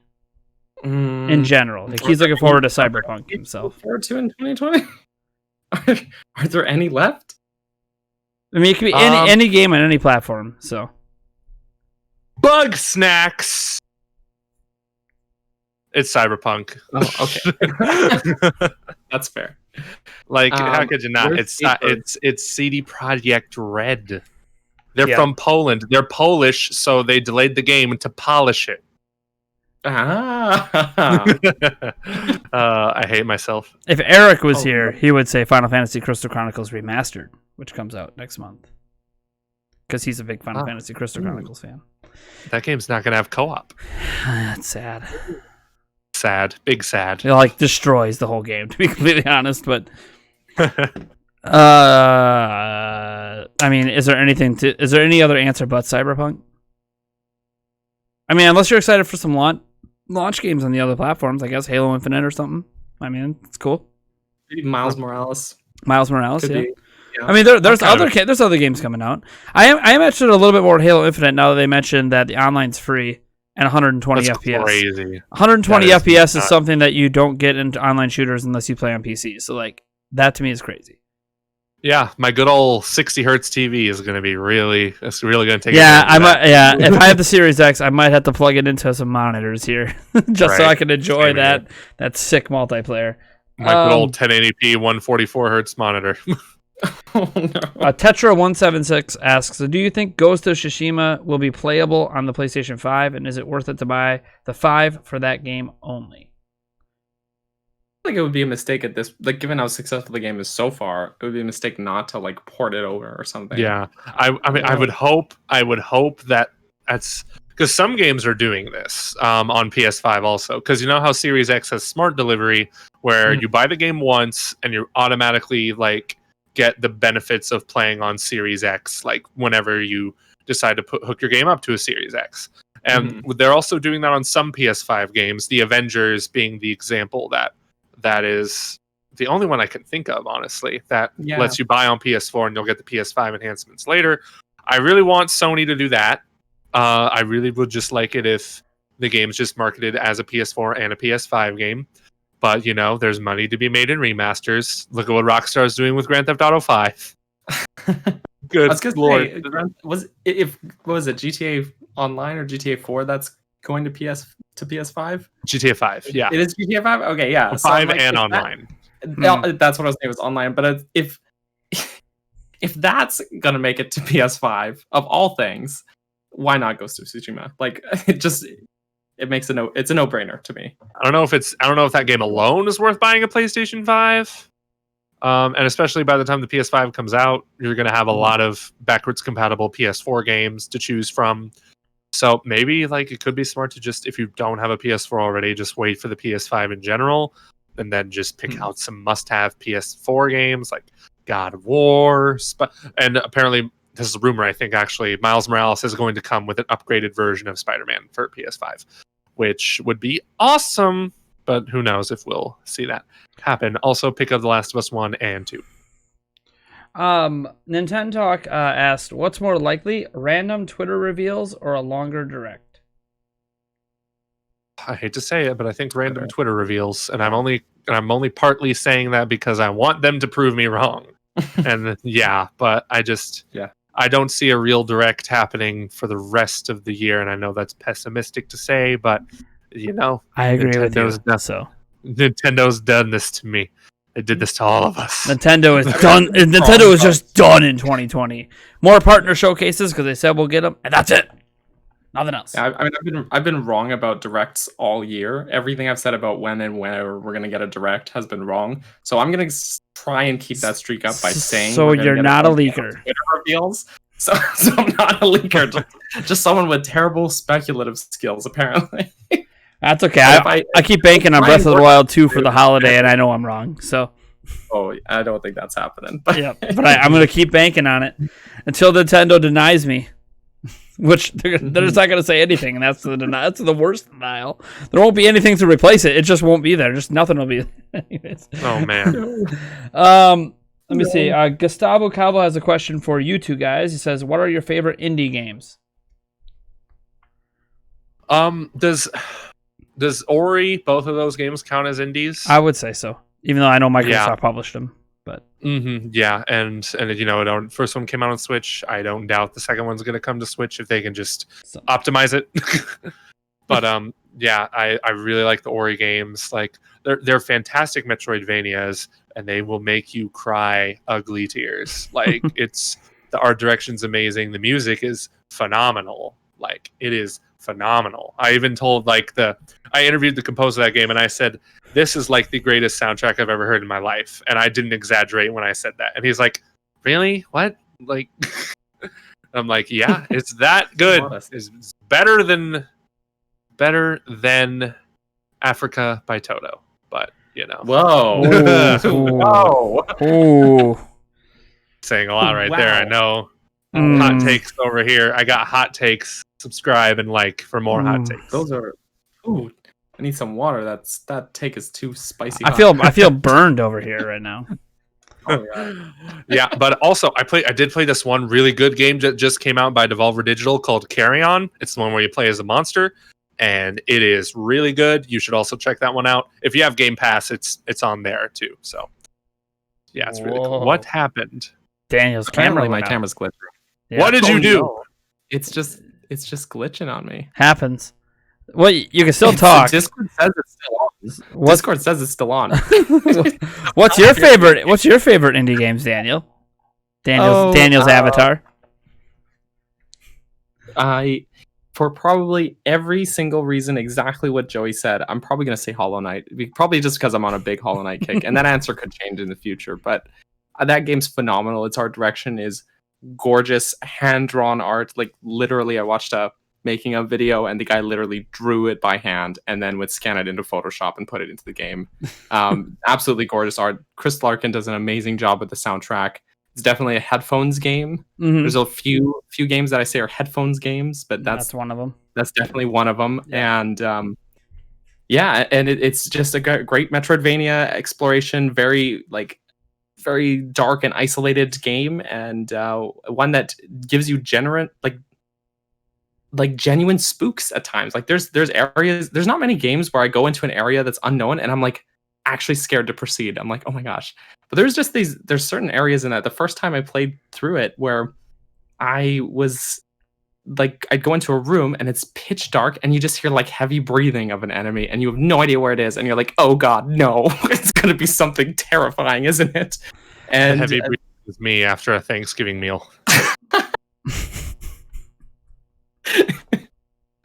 In general. Like, he's looking forward to Cyberpunk himself. Forward to in 2020? Are there any left? I mean, it could be any game on any platform, so. Bug Snacks! It's Cyberpunk. Oh, okay. That's fair. Like, how could you not? It's CD Projekt Red. They're from Poland. They're Polish, so they delayed the game to polish it. I hate myself. If Eric was here, he would say Final Fantasy Crystal Chronicles Remastered, which comes out next month. Because he's a big Final Fantasy Crystal Chronicles fan. That game's not going to have co-op. That's sad. Sad. Big sad. It, like, destroys the whole game, to be completely honest, but... I mean, is there any other answer but Cyberpunk? I mean, unless you're excited for some launch games on the other platforms, I guess Halo Infinite or something. I mean, it's cool. Maybe Miles Morales. Yeah. I mean, there's other games coming out. I mentioned a little bit more Halo Infinite now that they mentioned that the online's free and 120 That's FPS. Crazy. 120 FPS is something that you don't get into online shooters unless you play on PC. So, like, that to me is crazy. Yeah, my good old 60 hertz TV is going to be really going to take. Yeah, if I have the Series X, I might have to plug it into some monitors here, just so I can enjoy that sick multiplayer. My good old 1080p 144 hertz monitor. Oh, no. Tetra176 asks, so do you think Ghost of Tsushima will be playable on the PlayStation 5, and is it worth it to buy the 5 for that game only? I think it would be a mistake at this, like, given how successful the game is so far, it would be a mistake not to, like, port it over or something. Yeah, I mean, I would hope that that's because some games are doing this on PS5 also, because you know how Series X has smart delivery, where you buy the game once and you automatically, like, get the benefits of playing on Series X, like, whenever you decide to hook your game up to a Series X. And they're also doing that on some PS5 games, the Avengers being the example that is the only one I can think of, honestly, that lets you buy on PS4 and you'll get the PS5 enhancements later. I really want Sony to do that. I really would just like it if the game's just marketed as a PS4 and a PS5 game. But, you know, there's money to be made in remasters. Look at what Rockstar's doing with Grand Theft Auto 5. Good lord. Was it GTA Online or GTA 4 that's going to PS5? GTA 5, yeah. It is GTA 5? Okay, yeah. 5 and online. That's what I was saying, was online. But if that's going to make it to PS5, of all things, why not Ghost of Tsushima? Like, it makes it's a no-brainer to me. I don't know if that game alone is worth buying a PlayStation 5. And especially by the time the PS5 comes out, you're going to have a lot of backwards compatible PS4 games to choose from. So maybe, like, it could be smart to just, if you don't have a PS4 already, just wait for the PS5 in general, and then just pick out some must-have PS4 games like God of War. And apparently, this is a rumor, I think, actually, Miles Morales is going to come with an upgraded version of Spider-Man for PS5, which would be awesome, but who knows if we'll see that happen. Also, pick up The Last of Us 1 and 2. Nintendo Talk asked, what's more likely, random Twitter reveals or a longer direct? I hate to say it, but I think random Twitter reveals, and I'm only partly saying that because I want them to prove me wrong. And but I don't see a real direct happening for the rest of the year, and I know that's pessimistic to say, but you know, I agree with you. Nintendo's done this to me. They did this to all of us. Nintendo is done. Nintendo is just done in 2020. More partner showcases because they said we'll get them, and that's it. Nothing else. Yeah, I mean, I've been wrong about directs all year. Everything I've said about when and where we're gonna get a direct has been wrong. So I'm gonna try and keep that streak up by saying. So you're not a leaker. Twitter reveals. So I'm not a leaker, just someone with terrible speculative skills, apparently. That's okay. I keep banking on Breath of the Wild 2 for the holiday, and I know I'm wrong. So. Oh, I don't think that's happening. But yeah, but I'm going to keep banking on it until Nintendo denies me, which they're just not going to say anything, and that's the worst denial. There won't be anything to replace it. It just won't be there. Just nothing will be there. Anyways. Oh man. Let me see. Gustavo Calvo has a question for you two guys. He says, "What are your favorite indie games?" Does Ori, both of those games, count as indies? I would say so, even though I know Microsoft published them. But yeah, and the first one came out on Switch. I don't doubt the second one's going to come to Switch if they can just optimize it. But yeah, I really like the Ori games. Like they're fantastic Metroidvanias, and they will make you cry ugly tears. Like the art direction's amazing. The music is phenomenal. Like it is phenomenal. I even told I interviewed the composer of that game, and I said, this is like the greatest soundtrack I've ever heard in my life. And I didn't exaggerate when I said that. And he's like, really? What? Like, I'm like, yeah, it's that good. It's better than Africa by Toto. But, Whoa. Ooh. Saying a lot right there, I know. Hot takes over here. I got hot takes. Subscribe and like for more hot takes. Those are... Ooh. I need some water. That take is too spicy. I feel burned over here right now. Oh yeah. Yeah, but also I did play this one really good game that just came out by Devolver Digital called Carry On. It's the one where you play as a monster, and it is really good. You should also check that one out. If you have Game Pass, it's on there too. So yeah, it's really cool. What happened? Daniel's camera. My camera's glitching. Yeah. What did you do? No. It's just glitching on me. Happens. Well, you can still talk. Discord says it's still on. Discord says it's still on. What's your favorite indie games, Daniel? Daniel's avatar. For probably every single reason, exactly what Joey said, I'm probably going to say Hollow Knight. Probably just because I'm on a big Hollow Knight kick, and that answer could change in the future. But that game's phenomenal. Its art direction is gorgeous, hand-drawn art. Like literally, I watched a making a video, and the guy literally drew it by hand and then would scan it into Photoshop and put it into the game. Absolutely gorgeous art. Chris Larkin does an amazing job with the soundtrack. It's definitely a headphones game. Mm-hmm. There's a few games that I say are headphones games, but that's one of them. That's definitely one of them. Yeah. And it's just a great Metroidvania exploration, very dark and isolated game, and one that gives you genuine spooks at times. Like there's areas, there's not many games where I go into an area that's unknown and I'm like actually scared to proceed. I'm like, oh my gosh. But there's certain areas in that. The first time I played through it where I was like, I'd go into a room and it's pitch dark and you just hear like heavy breathing of an enemy and you have no idea where it is. And you're like, oh God, no, it's going to be something terrifying, isn't it? And the heavy breathing is me after a Thanksgiving meal.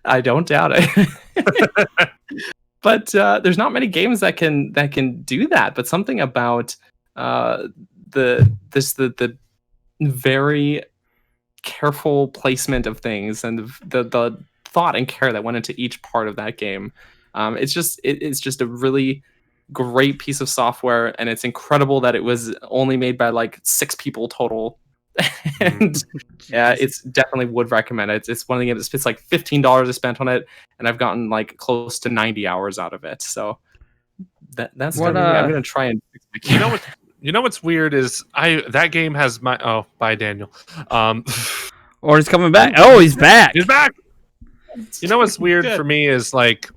I don't doubt it. But there's not many games that can do that. But something about the very careful placement of things and the thought and care that went into each part of that game. It's just a really great piece of software, and it's incredible that it was only made by like 6 people total. And yeah, it's definitely would recommend it. It's one of the games. It's like $15 I spent on it, and I've gotten like close to 90 hours out of it. So that's what I'm gonna try and fix my camera. You know what's weird is that game has my bye Daniel. Or he's coming back. Oh, he's back. He's back. You know what's weird for me is like,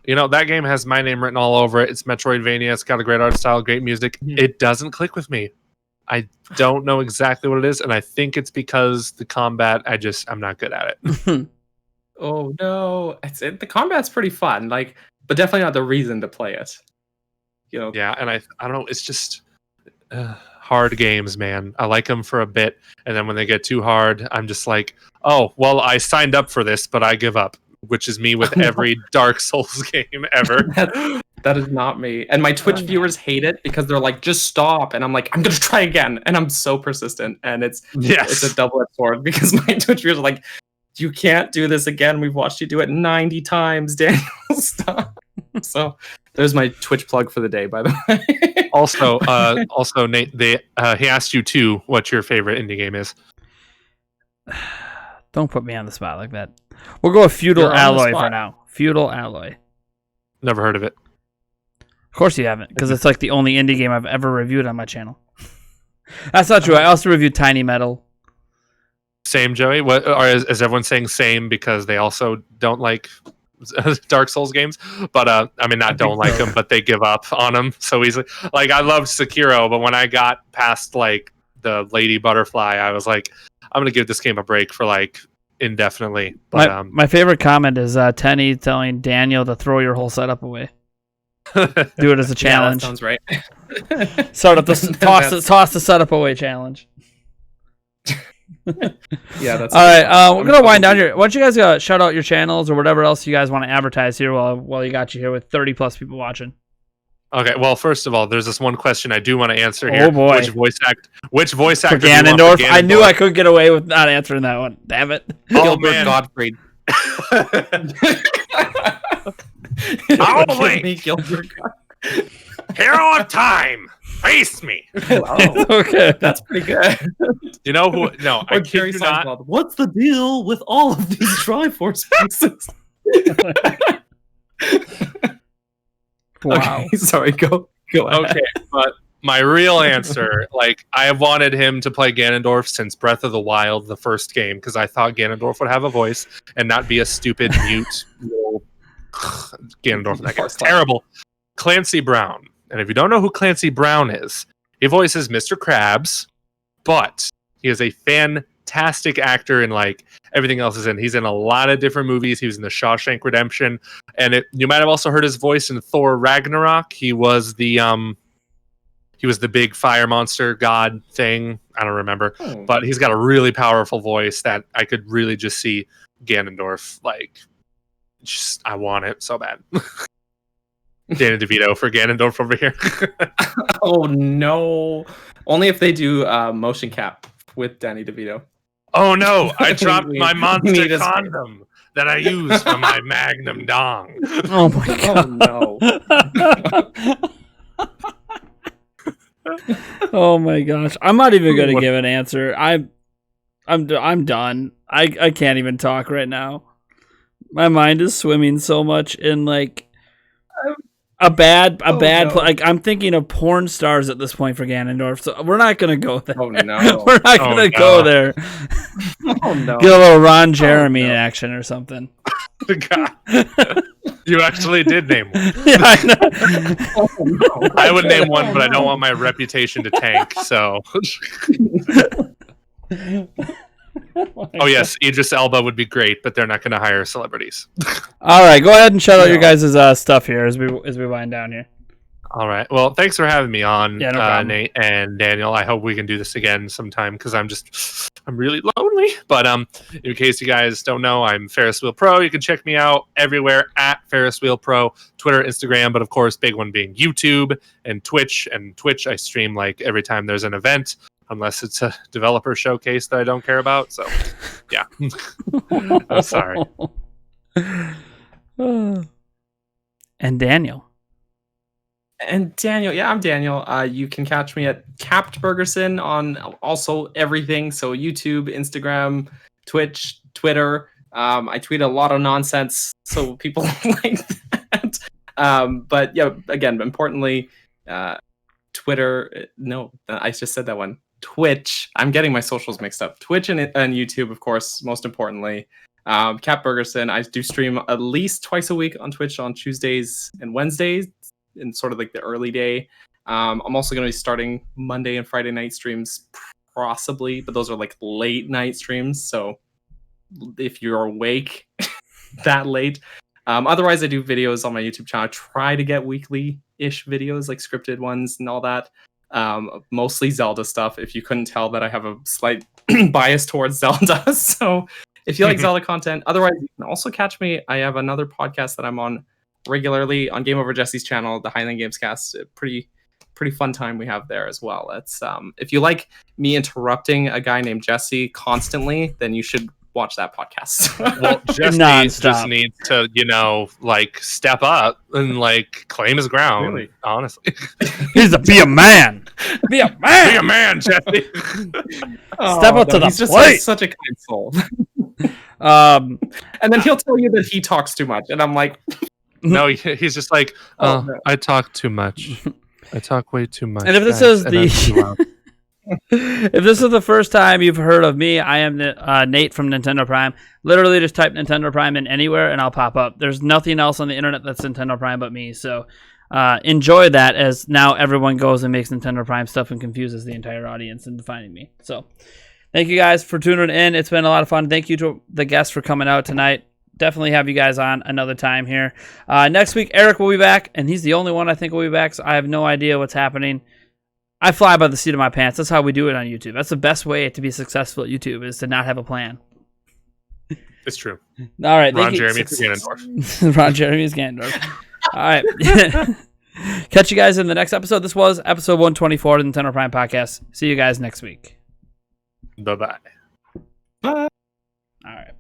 that game has my name written all over it. It's Metroidvania. It's got a great art style, great music. It doesn't click with me. I don't know exactly what it is, and I think it's because the combat, I'm not good at it. Oh no. The combat's pretty fun, but definitely not the reason to play it. Yeah, and I don't know, it's just hard games, man. I like them for a bit, and then when they get too hard, I'm just like, oh, well, I signed up for this, but I give up, which is me with every Dark Souls game ever. That is not me. And my Twitch viewers hate it because they're like, just stop. And I'm like, I'm going to try again. And I'm so persistent. And it's a double-edged sword because my Twitch viewers are like, you can't do this again. We've watched you do it 90 times, Daniel. Stop. So there's my Twitch plug for the day, by the way. Also, Nate, he asked you too what your favorite indie game is. Don't put me on the spot like that. We'll go with Feudal Alloy for now. Feudal Alloy. Never heard of it. Of course you haven't, because it's like the only indie game I've ever reviewed on my channel. That's not true. I also reviewed Tiny Metal. Same, Joey? What, or is everyone saying same because they also don't like Dark Souls games? But, I mean, not don't like them, but they give up on them so easily. Like, I loved Sekiro, but when I got past, like, the Lady Butterfly, I was like, I'm going to give this game a break for, like, indefinitely. But, my favorite comment is Tenny telling Daniel to throw your whole setup away. Do it as a challenge. Yeah, that sounds right. Toss the setup away challenge. Yeah, that's all right. We're gonna wind down here. Why don't you guys shout out your channels or whatever else you guys want to advertise here while you got you here with 30 plus people watching. Okay, well, first of all, there's this one question I do want to answer here. Oh boy, which voice actor? For Ganondorf? I knew I couldn't get away with not answering that one. Damn it, Gilbert Gottfried. Holy Hero of Time, face me. Oh, okay, that's pretty good. You know who? No, I kid you not. What's the deal with all of these Triforce pieces? Wow. Okay, sorry, go ahead. Okay, but my real answer, like, I have wanted him to play Ganondorf since Breath of the Wild, the first game, because I thought Ganondorf would have a voice and not be a stupid mute little Ganondorf. That guy's terrible. Clancy Brown. And if you don't know who Clancy Brown is, he voices Mr. Krabs, but he is a fantastic actor in, like, everything else is in. He's in a lot of different movies. He was in the Shawshank Redemption, and you might have also heard his voice in Thor Ragnarok. He was the big fire monster god thing. I don't remember, but he's got a really powerful voice that I could really just see Ganondorf, like, just, I want it so bad. Danny DeVito for Ganondorf over here. Oh no! Only if they do motion cap with Danny DeVito. Oh no! I dropped my monster condom that I use for my Magnum dong. Oh my god! Oh no! Oh my gosh! I'm not even gonna give an answer. I'm done. I can't even talk right now. My mind is swimming so much in, like, like, I'm thinking of porn stars at this point for Ganondorf, so we're not gonna go there. Oh no. We're not gonna go there. Oh no. Get a little Ron Jeremy in action or something. God. You actually did name one. Yeah, I know. Oh, no. I would name one, but I don't want my reputation to tank, so. Oh yes, Idris Elba would be great, but they're not going to hire celebrities. All right, go ahead and shout out your guys' stuff here as we wind down here. All right. Well, thanks for having me on, no problem. Nate and Daniel. I hope we can do this again sometime because I'm really lonely. But in case you guys don't know, I'm Ferris Wheel Pro. You can check me out everywhere at Ferris Wheel Pro, Twitter, Instagram, but of course, big one being YouTube and Twitch. And Twitch, I stream like every time there's an event, unless it's a developer showcase that I don't care about. So, yeah. I'm sorry. And Daniel. Yeah, I'm Daniel. You can catch me at Capt Bergerson on also everything. So YouTube, Instagram, Twitch, Twitter. I tweet a lot of nonsense, so people like that. But yeah, again, importantly, Twitter. No, I just said that one. Twitch. I'm getting my socials mixed up. Twitch and YouTube, of course, most importantly. Capt Bergerson. I do stream at least twice a week on Twitch on Tuesdays and Wednesdays, in sort of like the early day. I'm also going to be starting Monday and Friday night streams, possibly, but those are like late night streams. So if you're awake that late, otherwise I do videos on my YouTube channel. I try to get weekly-ish videos, like scripted ones and all that. Mostly Zelda stuff. If you couldn't tell that I have a slight bias towards Zelda. So if you like Zelda content, otherwise you can also catch me. I have another podcast that I'm on regularly on Game Over Jesse's channel, the Highland Games Cast. Pretty fun time we have there as well. It's if you like me interrupting a guy named Jesse constantly, then you should watch that podcast. Well, Jesse just needs to, like step up and like claim his ground. Really? Honestly, he's be a man. Be a man. Be a man, Jesse. Step up to the he's just plate. Such a kind soul. And then he'll tell you that he talks too much, and I'm like, no, he's just like, no. I talk too much. I talk way too much. And if this is if this is the first time you've heard of me, I am Nate from Nintendo Prime. Literally just type Nintendo Prime in anywhere and I'll pop up. There's nothing else on the internet that's Nintendo Prime but me. So enjoy that, as now everyone goes and makes Nintendo Prime stuff and confuses the entire audience into finding me. So thank you guys for tuning in. It's been a lot of fun. Thank you to the guests for coming out tonight. Definitely have you guys on another time here. Next week, Eric will be back, and he's the only one I think will be back, so I have no idea what's happening. I fly by the seat of my pants. That's how we do it on YouTube. That's the best way to be successful at YouTube, is to not have a plan. It's true. All right. Ron Jeremy is Ganondorf. Ron Jeremy is Ganondorf. All right. Catch you guys in the next episode. This was episode 124 of the Nintendo Prime Podcast. See you guys next week. Bye-bye. Bye. All right.